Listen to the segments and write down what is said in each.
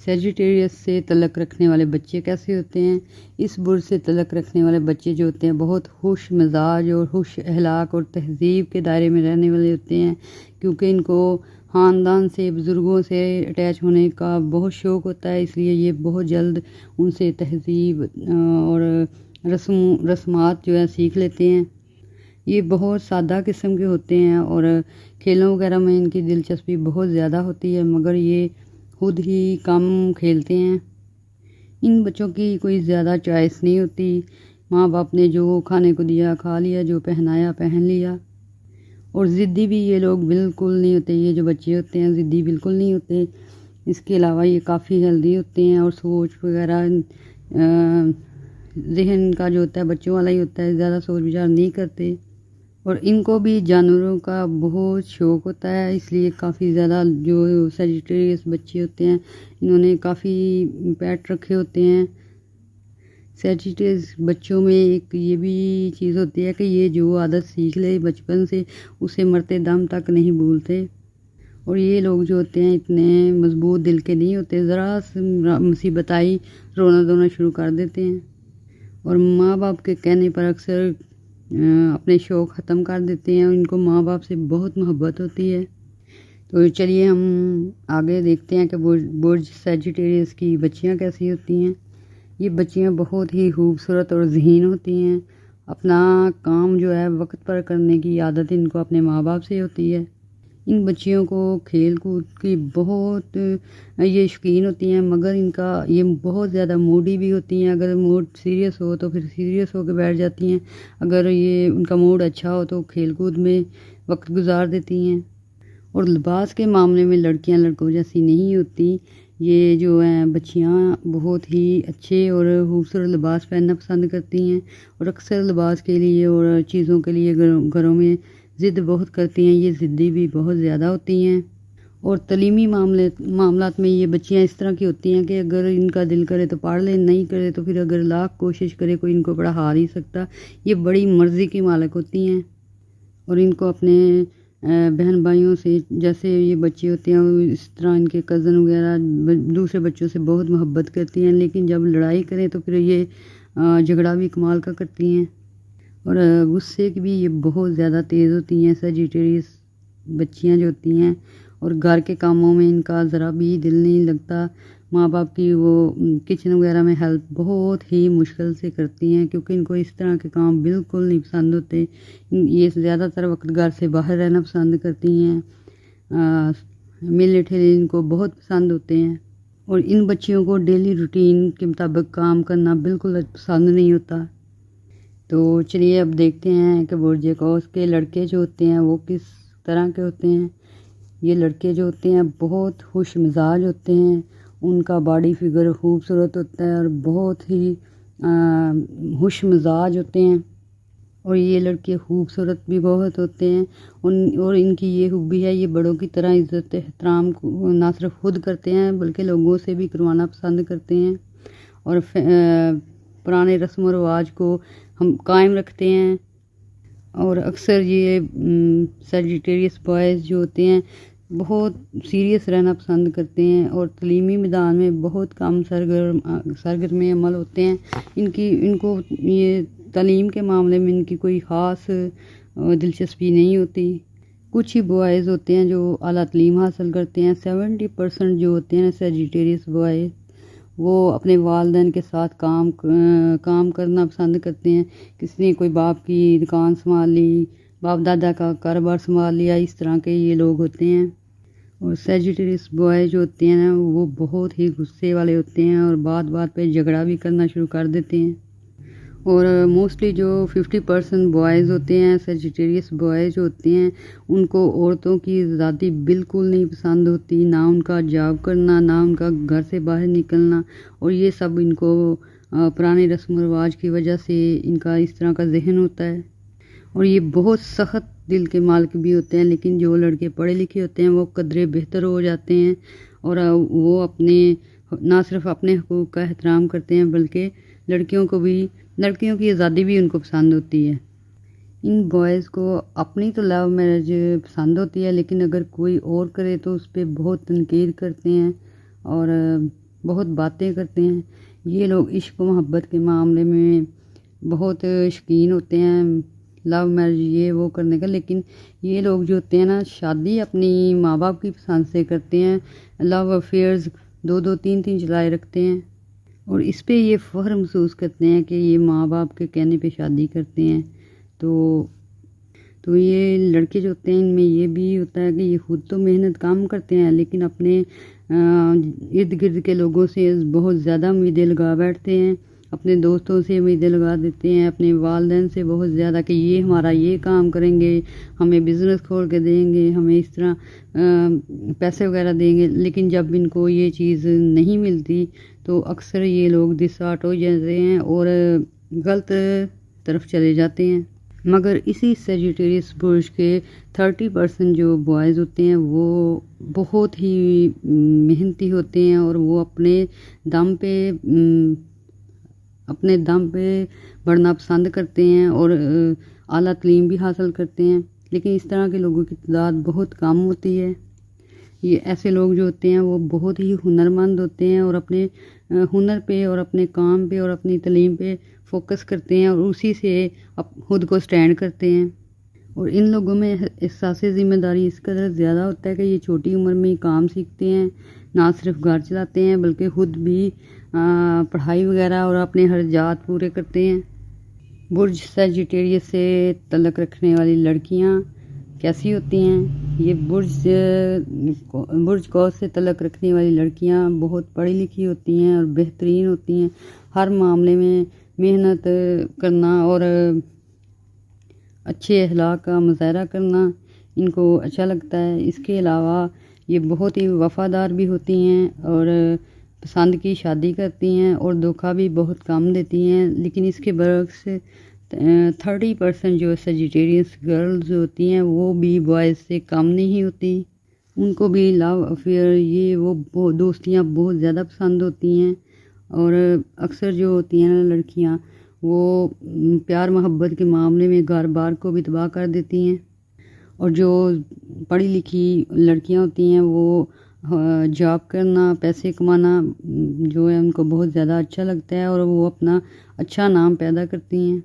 Sagittarius سے تعلق رکھنے والے بچے کیسے ہوتے ہیں؟ اس برج سے تعلق رکھنے والے بچے جو ہوتے ہیں بہت خوش مزاج اور خوش اخلاق اور تہذیب کے دائرے میں رہنے والے ہوتے ہیں، کیونکہ ان کو خاندان سے، بزرگوں سے اٹیچ ہونے کا بہت شوق ہوتا ہے، اس لیے یہ بہت جلد ان سے تہذیب اور رسمات جو ہے سیکھ لیتے ہیں۔ یہ بہت سادہ قسم کے ہوتے ہیں اور کھیلوں وغیرہ میں ان کی دلچسپی بہت زیادہ ہوتی ہے، مگر یہ خود ہی کم کھیلتے ہیں۔ ان بچوں کی کوئی زیادہ چوائس نہیں ہوتی، ماں باپ نے جو کھانے کو دیا کھا لیا، جو پہنایا پہن لیا۔ اور ضدی بھی یہ لوگ بالکل نہیں ہوتے، یہ جو بچے ہوتے ہیں ضدی بالکل نہیں ہوتے۔ اس کے علاوہ یہ کافی ہیلدی ہوتے ہیں اور سوچ وغیرہ ذہن کا جو ہوتا ہے بچوں والا ہی ہوتا ہے، زیادہ سوچ بچار نہیں کرتے۔ اور ان کو بھی جانوروں کا بہت شوق ہوتا ہے، اس لیے کافی زیادہ جو سیجیٹیریس بچے ہوتے ہیں انہوں نے کافی پیٹ رکھے ہوتے ہیں۔ سیجیٹیریس بچوں میں ایک یہ بھی چیز ہوتی ہے کہ یہ جو عادت سیکھ لے بچپن سے اسے مرتے دم تک نہیں بھولتے، اور یہ لوگ جو ہوتے ہیں اتنے مضبوط دل کے نہیں ہوتے، ذرا سی مصیبت آئی رونا دھونا شروع کر دیتے ہیں، اور ماں باپ کے کہنے پر اکثر اپنے شوق ختم کر دیتے ہیں۔ ان کو ماں باپ سے بہت محبت ہوتی ہے۔ تو چلیے ہم آگے دیکھتے ہیں کہ برج سیجیٹیریس کی بچیاں کیسی ہوتی ہیں۔ یہ بچیاں بہت ہی خوبصورت اور ذہین ہوتی ہیں، اپنا کام جو ہے وقت پر کرنے کی عادت ان کو اپنے ماں باپ سے ہوتی ہے۔ ان بچیوں کو کھیل کود کی بہت یہ شوقین ہوتی ہیں، مگر ان کا یہ بہت زیادہ موڈی بھی ہوتی ہیں۔ اگر موڈ سیریس ہو تو پھر سیریس ہو کے بیٹھ جاتی ہیں، اگر یہ ان کا موڈ اچھا ہو تو کھیل کود میں وقت گزار دیتی ہیں۔ اور لباس کے معاملے میں لڑکیاں لڑکوں جیسی نہیں ہوتی، یہ جو ہیں بچیاں بہت ہی اچھے اور خوبصورت لباس پہننا پسند کرتی ہیں، اور اکثر لباس کے لیے اور چیزوں کے لیے گھروں میں ضد بہت کرتی ہیں، یہ ضدی بھی بہت زیادہ ہوتی ہیں۔ اور تعلیمی معاملات میں یہ بچیاں اس طرح کی ہوتی ہیں کہ اگر ان کا دل کرے تو پڑھ لیں، نہیں کرے تو پھر اگر لاکھ کوشش کرے کوئی ان کو پڑھا نہیں سکتا۔ یہ بڑی مرضی کی مالک ہوتی ہیں، اور ان کو اپنے بہن بھائیوں سے، جیسے یہ بچے ہوتے ہیں اس طرح ان کے کزن وغیرہ دوسرے بچوں سے بہت محبت کرتی ہیں، لیکن جب لڑائی کریں تو پھر یہ جھگڑا بھی کمال کا کرتی ہیں، اور غصے کی بھی یہ بہت زیادہ تیز ہوتی ہیں۔ سیجیٹیریس بچیاں جو ہوتی ہیں، اور گھر کے کاموں میں ان کا ذرا بھی دل نہیں لگتا، ماں باپ کی وہ کچن وغیرہ میں ہیلپ بہت ہی مشکل سے کرتی ہیں، کیونکہ ان کو اس طرح کے کام بالکل نہیں پسند ہوتے۔ یہ زیادہ تر وقت گھر سے باہر رہنا پسند کرتی ہیں، میلے ٹھیلے ان کو بہت پسند ہوتے ہیں، اور ان بچیوں کو ڈیلی روٹین کے مطابق کام کرنا بالکل پسند نہیں ہوتا۔ تو چلیے اب دیکھتے ہیں کہ برج قوس کے لڑکے جو ہوتے ہیں وہ کس طرح کے ہوتے ہیں۔ یہ لڑکے جو ہوتے ہیں بہت خوش مزاج ہوتے ہیں، ان کا باڈی فگر خوبصورت ہوتا ہے اور بہت ہی خوش مزاج ہوتے ہیں، اور یہ لڑکے خوبصورت بھی بہت ہوتے ہیں، اور ان کی یہ خوبی ہے، یہ بڑوں کی طرح عزت احترام نہ صرف خود کرتے ہیں بلکہ لوگوں سے بھی کروانا پسند کرتے ہیں، اور پرانے رسم و رواج کو ہم قائم رکھتے ہیں۔ اور اکثر یہ سیجیٹیریس بوائز جو ہوتے ہیں بہت سیریس رہنا پسند کرتے ہیں، اور تعلیمی میدان میں بہت کم سرگرم عمل ہوتے ہیں۔ ان کو یہ تعلیم کے معاملے میں ان کی کوئی خاص دلچسپی نہیں ہوتی۔ کچھ ہی بوائز ہوتے ہیں جو اعلیٰ تعلیم حاصل کرتے ہیں۔ 70% جو ہوتے ہیں سیجیٹیریس بوائز وہ اپنے والدین کے ساتھ کام کرنا پسند کرتے ہیں۔ کسی نے کوئی باپ کی دکان سنبھال لی، باپ دادا کا کاروبار سنبھال لیا، اس طرح کے یہ لوگ ہوتے ہیں۔ اور سیجیٹیریس بوائے جو ہوتے ہیں نا وہ بہت ہی غصے والے ہوتے ہیں، اور بات بات پہ جھگڑا بھی کرنا شروع کر دیتے ہیں۔ اور موسٹلی جو 50% بوائز ہوتے ہیں سیجیٹیریس بوائز جو ہوتے ہیں ان کو عورتوں کی آزادی بالکل نہیں پسند ہوتی، نہ ان کا جاب کرنا، نہ ان کا گھر سے باہر نکلنا، اور یہ سب ان کو پرانے رسم و رواج کی وجہ سے ان کا اس طرح کا ذہن ہوتا ہے۔ اور یہ بہت سخت دل کے مالک بھی ہوتے ہیں، لیکن جو لڑکے پڑھے لکھے ہوتے ہیں وہ قدرے بہتر ہو جاتے ہیں، اور وہ نہ صرف اپنے حقوق کا احترام کرتے ہیں بلکہ لڑکیوں کی آزادی بھی ان کو پسند ہوتی ہے۔ ان بوائز کو اپنی تو لو میرج پسند ہوتی ہے، لیکن اگر کوئی اور کرے تو اس پہ بہت تنقید کرتے ہیں، اور بہت باتیں کرتے ہیں۔ یہ لوگ عشق و محبت کے معاملے میں بہت شوقین ہوتے ہیں، لو میرج یہ وہ کرنے کا، لیکن یہ لوگ جو ہوتے ہیں نا، شادی اپنی ماں باپ کی پسند سے کرتے ہیں، لو افیئرز 2 2 3 3 چلائے رکھتے ہیں، اور اس پہ یہ فخر محسوس کرتے ہیں کہ یہ ماں باپ کے کہنے پہ شادی کرتے ہیں۔ تو یہ لڑکے جو ہوتے ہیں ان میں یہ بھی ہوتا ہے کہ یہ خود تو محنت کام کرتے ہیں، لیکن اپنے ارد گرد کے لوگوں سے بہت زیادہ امیدیں لگا بیٹھتے ہیں، اپنے دوستوں سے امیدیں لگا دیتے ہیں، اپنے والدین سے بہت زیادہ کہ یہ ہمارا یہ کام کریں گے، ہمیں بزنس کھول کے دیں گے، ہمیں اس طرح پیسے وغیرہ دیں گے، لیکن جب ان کو یہ چیز نہیں ملتی تو اکثر یہ لوگ ڈسہارٹ ہو جاتے ہیں اور غلط طرف چلے جاتے ہیں۔ مگر اسی سیجیٹیریس برج کے 30% جو بوائز ہوتے ہیں وہ بہت ہی محنتی ہوتے ہیں، اور وہ اپنے دم پہ بڑھنا پسند کرتے ہیں اور اعلیٰ تعلیم بھی حاصل کرتے ہیں، لیکن اس طرح کے لوگوں کی تعداد بہت کم ہوتی ہے۔ یہ ایسے لوگ جو ہوتے ہیں وہ بہت ہی ہنرمند ہوتے ہیں اور اپنے ہنر پہ اور اپنے کام پہ اور اپنی تعلیم پہ فوکس کرتے ہیں اور اسی سے خود کو سٹینڈ کرتے ہیں، اور ان لوگوں میں احساس ذمہ داری اس قدر زیادہ ہوتا ہے کہ یہ چھوٹی عمر میں ہی کام سیکھتے ہیں، نہ صرف گھر چلاتے ہیں بلکہ خود بھی پڑھائی وغیرہ اور اپنے حرجات پورے کرتے ہیں۔ برج سیجیٹیریس سے تعلق رکھنے والی لڑکیاں کیسی ہوتی ہیں؟ یہ برج قوس سے تعلق رکھنے والی لڑکیاں بہت پڑھی لکھی ہوتی ہیں اور بہترین ہوتی ہیں، ہر معاملے میں محنت کرنا اور اچھے اخلاق کا مظاہرہ کرنا ان کو اچھا لگتا ہے۔ اس کے علاوہ یہ بہت ہی وفادار بھی ہوتی ہیں اور پسند کی شادی کرتی ہیں اور دھوکہ بھی بہت کم دیتی ہیں، لیکن اس کے برعکس 30% جو سیجیٹیریس گرلز ہوتی ہیں وہ بھی بوائز سے کم نہیں ہوتی، ان کو بھی لو افیئر یہ وہ دوستیاں بہت زیادہ پسند ہوتی ہیں، اور اکثر جو ہوتی ہیں نا لڑکیاں وہ پیار محبت کے معاملے میں گھر بار کو بھی تباہ کر دیتی ہیں، اور جو پڑھی لکھی لڑکیاں ہوتی ہیں وہ جاب کرنا، پیسے کمانا جو ہے ان کو بہت زیادہ اچھا لگتا ہے اور وہ اپنا اچھا نام پیدا کرتی ہیں۔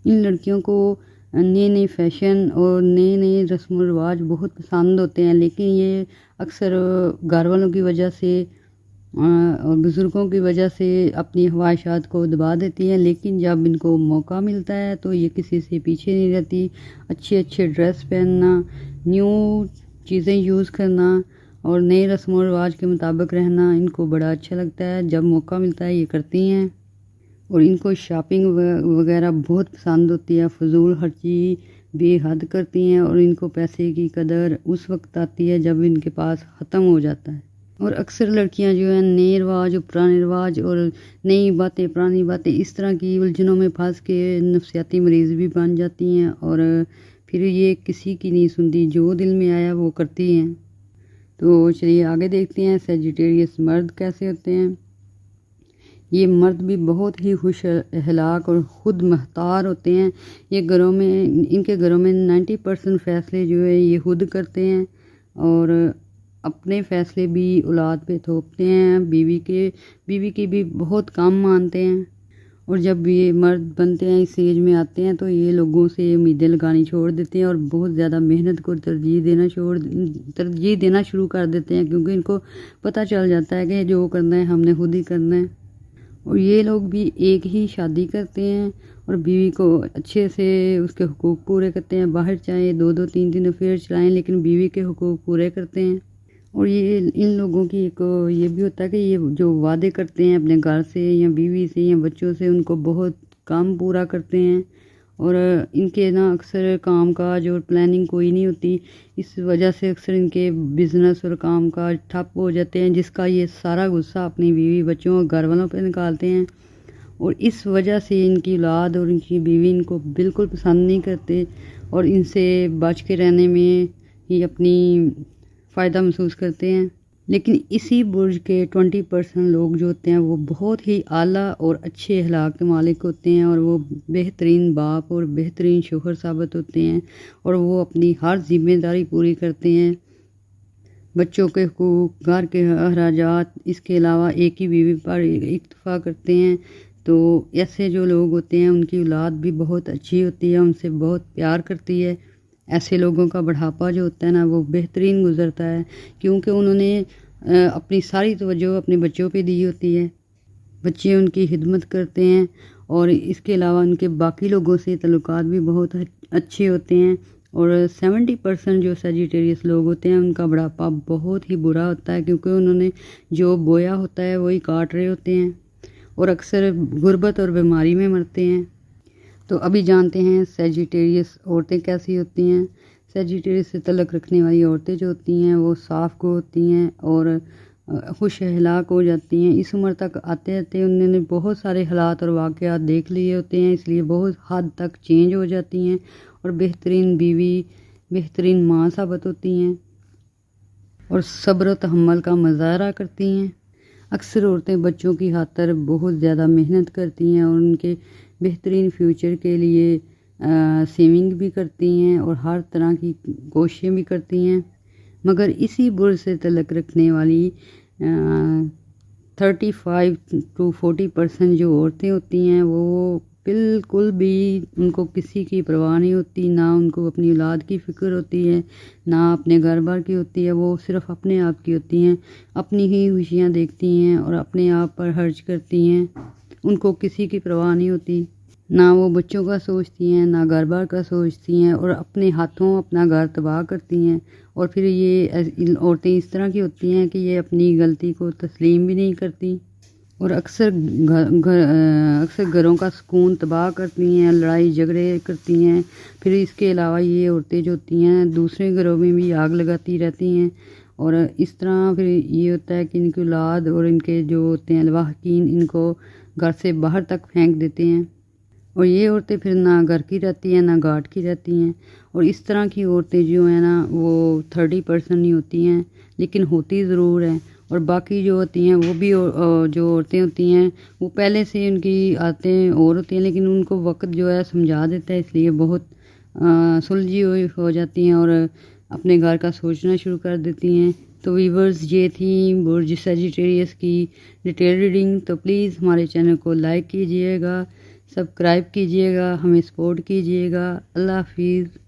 ان لڑکیوں کو نئے نئے فیشن اور نئے نئے رسم و رواج بہت پسند ہوتے ہیں، لیکن یہ اکثر گھر والوں کی وجہ سے اور بزرگوں کی وجہ سے اپنی خواہشات کو دبا دیتی ہیں، لیکن جب ان کو موقع ملتا ہے تو یہ کسی سے پیچھے نہیں رہتی۔ اچھے ڈریس پہننا، نیو چیزیں یوز کرنا اور نئے رسم و رواج کے مطابق رہنا ان کو بڑا اچھا لگتا ہے، جب موقع ملتا ہے یہ کرتی ہیں، اور ان کو شاپنگ وغیرہ بہت پسند ہوتی ہے، فضول خرچی بے حد کرتی ہیں، اور ان کو پیسے کی قدر اس وقت آتی ہے جب ان کے پاس ختم ہو جاتا ہے، اور اکثر لڑکیاں جو ہیں نئے رواج اور پرانے رواج اور نئی باتیں پرانی باتیں اس طرح کی الجھنوں میں پھنس کے نفسیاتی مریض بھی بن جاتی ہیں، اور پھر یہ کسی کی نہیں سنتی، جو دل میں آیا وہ کرتی ہیں۔ تو چلیے آگے دیکھتے ہیں سیجیٹیریس مرد کیسے ہوتے ہیں۔ یہ مرد بھی بہت ہی خوش اخلاق اور خود مختار ہوتے ہیں، ان کے گھروں میں 90% فیصلے جو ہے یہ خود کرتے ہیں، اور اپنے فیصلے بھی اولاد پہ تھوپتے ہیں، بیوی کی بھی بہت کم مانتے ہیں، اور جب یہ مرد بنتے ہیں اس ایج میں آتے ہیں تو یہ لوگوں سے امیدیں لگانی چھوڑ دیتے ہیں اور بہت زیادہ محنت کو ترجیح دینا شروع کر دیتے ہیں، کیونکہ ان کو پتہ چل جاتا ہے کہ جو کرنا ہے ہم نے خود ہی کرنا ہے، اور یہ لوگ بھی ایک ہی شادی کرتے ہیں اور بیوی کو اچھے سے اس کے حقوق پورے کرتے ہیں، باہر چاہے 2 2 3 3 افیئر چلائیں لیکن بیوی کے حقوق پورے کرتے ہیں، اور یہ ان لوگوں کی ایک یہ بھی ہوتا ہے کہ یہ جو وعدے کرتے ہیں اپنے گھر سے یا بیوی سے یا بچوں سے ان کو بہت کم پورا کرتے ہیں، اور ان کے نا اکثر کام کاج اور پلاننگ کوئی نہیں ہوتی، اس وجہ سے اکثر ان کے بزنس اور کام کاج ٹھپ ہو جاتے ہیں، جس کا یہ سارا غصہ اپنی بیوی بچوں اور گھر والوں پہ نکالتے ہیں، اور اس وجہ سے ان کی اولاد اور ان کی بیوی ان کو بالکل پسند نہیں کرتے اور ان سے بچ کے رہنے میں ہی اپنی فائدہ محسوس کرتے ہیں۔ لیکن اسی برج کے 20% لوگ جو ہوتے ہیں وہ بہت ہی اعلیٰ اور اچھے اخلاق کے مالک ہوتے ہیں، اور وہ بہترین باپ اور بہترین شوہر ثابت ہوتے ہیں، اور وہ اپنی ہر ذمہ داری پوری کرتے ہیں، بچوں کے حقوق، گھر کے اخراجات، اس کے علاوہ ایک ہی بیوی پر اکتفا کرتے ہیں۔ تو ایسے جو لوگ ہوتے ہیں ان کی اولاد بھی بہت اچھی ہوتی ہے، ان سے بہت پیار کرتی ہے۔ ایسے لوگوں کا بڑھاپا جو ہوتا ہے نا وہ بہترین گزرتا ہے، کیونکہ انہوں نے اپنی ساری توجہ اپنے بچوں پہ دی ہوتی ہے۔ بچے ان کی خدمت کرتے ہیں اور اس کے علاوہ ان کے باقی لوگوں سے تعلقات بھی بہت اچھے ہوتے ہیں۔ اور 70% جو سیجیٹیریس لوگ ہوتے ہیں ان کا بڑھاپا بہت ہی برا ہوتا ہے، کیونکہ انہوں نے جو بویا ہوتا ہے وہی کاٹ رہے ہوتے ہیں اور اکثر غربت اور بیماری میں مرتے ہیں۔ تو ابھی جانتے ہیں سیجیٹیریس عورتیں کیسی ہوتی ہیں۔ سیجیٹیریس سے تعلق رکھنے والی عورتیں جو ہوتی ہیں وہ صاف کو ہوتی ہیں اور خوش اخلاق ہو جاتی ہیں۔ اس عمر تک آتے آتے انہوں نے بہت سارے حالات اور واقعات دیکھ لیے ہوتے ہیں، اس لیے بہت حد تک چینج ہو جاتی ہیں اور بہترین بیوی، بہترین ماں ثابت ہوتی ہیں اور صبر و تحمل کا مظاہرہ کرتی ہیں۔ اکثر عورتیں بچوں کی خاطر بہت زیادہ محنت کرتی ہیں اور ان کے بہترین فیوچر کے لیے سیونگ بھی کرتی ہیں اور ہر طرح کی کوششیں بھی کرتی ہیں، مگر اسی برج سے تعلق رکھنے والی 35 to 40% جو عورتیں ہوتی ہیں وہ بالکل بھی ان کو کسی کی پرواہ نہیں ہوتی، نہ ان کو اپنی اولاد کی فکر ہوتی ہے، نہ اپنے گھر بار کی ہوتی ہے، وہ صرف اپنے آپ کی ہوتی ہیں، اپنی ہی خوشیاں دیکھتی ہیں اور اپنے آپ پر خرچ کرتی ہیں، ان کو کسی کی پرواہ نہیں ہوتی، نہ وہ بچوں کا سوچتی ہیں، نہ گھر بار کا سوچتی ہیں اور اپنے ہاتھوں اپنا گھر تباہ کرتی ہیں۔ اور پھر یہ عورتیں اس طرح کی ہوتی ہیں کہ یہ اپنی غلطی کو تسلیم بھی نہیں کرتی اور اکثر گھروں کا سکون تباہ کرتی ہیں، لڑائی جھگڑے کرتی ہیں۔ پھر اس کے علاوہ یہ عورتیں جو ہوتی ہیں دوسرے گھروں میں بھی آگ لگاتی رہتی ہیں اور اس طرح پھر یہ ہوتا ہے کہ ان کی اولاد اور ان کے جو ہوتے ہیں لواحقین ان کو گھر سے باہر تک پھینک دیتے ہیں اور یہ عورتیں پھر نہ گھر کی رہتی ہیں نہ گھاٹ کی رہتی ہیں۔ اور اس طرح کی عورتیں جو ہیں نا وہ 30% ہی ہوتی ہیں، لیکن ہوتی ضرور ہیں، اور باقی جو ہوتی ہیں وہ بھی جو عورتیں ہوتی ہیں وہ پہلے سے ان کی عادتیں اور ہوتی ہیں، لیکن ان کو وقت جو ہے سمجھا دیتا ہے، اس لیے بہت سلجھی ہوئی ہو جاتی ہیں اور اپنے گھر کا سوچنا شروع کر دیتی ہیں۔ تو ویورز یہ تھی برج سیجیٹیریس کی ڈیٹیل ریڈنگ۔ تو پلیز ہمارے چینل کو لائک کیجئے گا، سبسکرائب کیجئے گا، ہمیں سپورٹ کیجئے گا۔ اللہ حافظ۔